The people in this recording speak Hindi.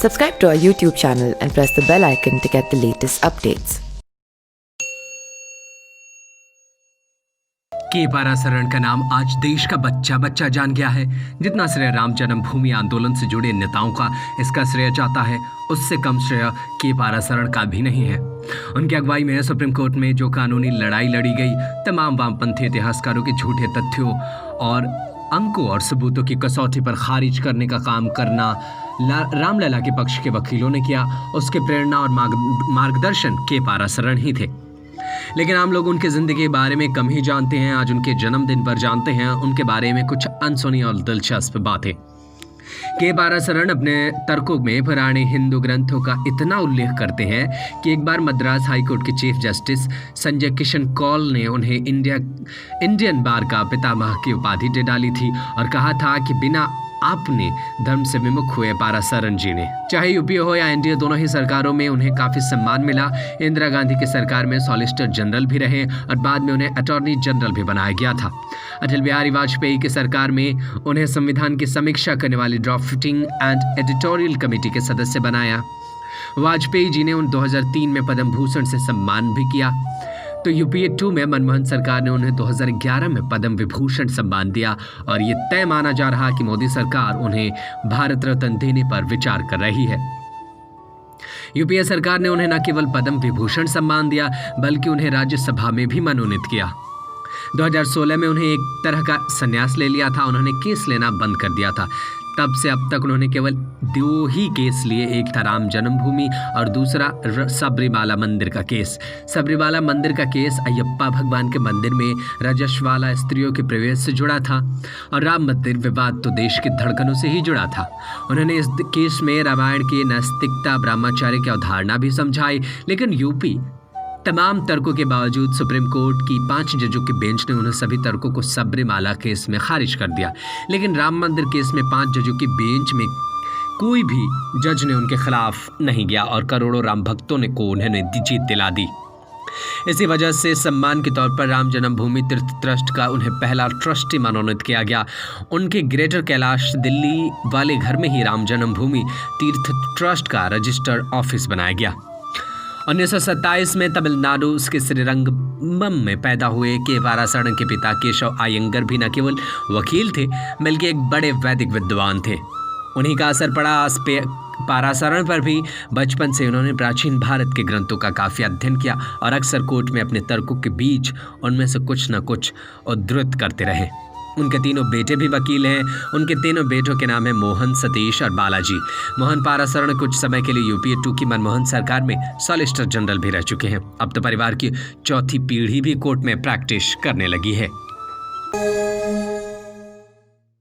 Subscribe to our YouTube channel and press the bell icon to get the latest updates. के पारासरण का नाम आज देश का बच्चा बच्चा जान गया है। जितना श्रेय राम जन्मभूमि आंदोलन से जुड़े नेताओं का इसका श्रेय जाता है, उससे कम श्रेय के पारासरण का भी नहीं है। उनकी अगुवाई में सुप्रीम कोर्ट में जो कानूनी लड़ाई लड़ी गई, तमाम वामपंथी इतिहासकारों के झूठे तथ्यों और अंकों और सबूतों की कसौटी पर खारिज करने का काम करना रामलला के पक्ष के वकीलों ने किया। उसके प्रेरणा और मार्गदर्शन के पारासरण ही थे। लेकिन आम लोग उनकी जिंदगी के बारे में कम ही जानते हैं। आज उनके जन्मदिन पर जानते हैं उनके बारे में कुछ अनसुनी और दिलचस्प बातें। के पारासरण अपने तर्कों में पुराने हिंदू ग्रंथों का इतना उल्लेख करते हैं कि एक बार मद्रास हाईकोर्ट के चीफ जस्टिस संजय किशन कौल ने उन्हें इंडियन बार का पितामह की उपाधि दे डाली थी और कहा था कि बिना अपने धर्म से विमुख हुए पारासरण जी ने, चाहे यूपीए हो या एनडीए, दोनों ही सरकारों में उन्हें काफी सम्मान मिला। इंदिरा गांधी की सरकार में सॉलिसिटर जनरल भी रहे और बाद में उन्हें अटॉर्नी जनरल भी बनाया गया था। अटल बिहारी वाजपेयी की सरकार में उन्हें संविधान की समीक्षा करने वाली ड्राफ्टिंग एंड एडिटोरियल कमेटी के सदस्य बनाया। वाजपेयी जी ने उन 2003 में पद्म भूषण से सम्मान भी किया। तो यूपीए 2 में मनमोहन सरकार ने उन्हें 2011 में पद्म विभूषण सम्मान दिया और ये तय माना जा रहा कि मोदी सरकार उन्हें भारत रत्न देने पर विचार कर रही है। यूपीए सरकार ने उन्हें न केवल पद्म विभूषण सम्मान दिया बल्कि उन्हें राज्यसभा में भी मनोनीत किया। 2016 में उन्हें एक तरह का संन्यास ले लिया था। उन्होंने केस लेना बंद कर दिया था। तब से अब तक उन्होंने केवल 2 ही केस लिए, एक था राम जन्मभूमि और दूसरा सबरीमाला मंदिर का केस। सबरीमाला मंदिर का केस अयप्पा भगवान के मंदिर में रजस्वाला स्त्रियों के प्रवेश से जुड़ा था और राम मंदिर विवाद तो देश की धड़कनों से ही जुड़ा था। उन्होंने इस केस में रामायण की नास्तिकता, ब्रह्मचर्य की अवधारणा भी समझाई। लेकिन यूपी तमाम तर्कों के बावजूद सुप्रीम कोर्ट की 5 जजों की बेंच ने उन्हें सभी तर्कों को सबरीमाला केस में खारिज कर दिया। लेकिन राम मंदिर केस में 5 जजों की बेंच में कोई भी जज ने उनके खिलाफ नहीं गया और करोड़ों राम भक्तों ने को उन्हें जीत दिला दी। इसी वजह से सम्मान के तौर पर राम जन्मभूमि तीर्थ ट्रस्ट का उन्हें पहला ट्रस्टी मनोनीत किया गया। उनके ग्रेटर कैलाश दिल्ली वाले घर में ही राम जन्मभूमि तीर्थ ट्रस्ट का रजिस्टर्ड ऑफिस बनाया गया। 1927 में तमिलनाडु के श्रीरंगम में पैदा हुए के पारासरण के पिता केशव अयंगर भी न केवल वकील थे बल्कि एक बड़े वैदिक विद्वान थे। उन्हीं का असर पड़ा पारासरण पर भी। बचपन से उन्होंने प्राचीन भारत के ग्रंथों का काफी अध्ययन किया और अक्सर कोर्ट में अपने तर्कों के बीच उनमें से कुछ न कुछ उद्धृत करते रहे। उनके 3 बेटे भी वकील हैं। उनके 3 बेटों के नाम है मोहन, सतीश और बालाजी। मोहन पारासरण कुछ समय के लिए यूपीए 2 की मनमोहन सरकार में सॉलिसिटर जनरल भी रह चुके हैं। अब तो परिवार की 4थी पीढ़ी भी कोर्ट में प्रैक्टिस करने लगी है।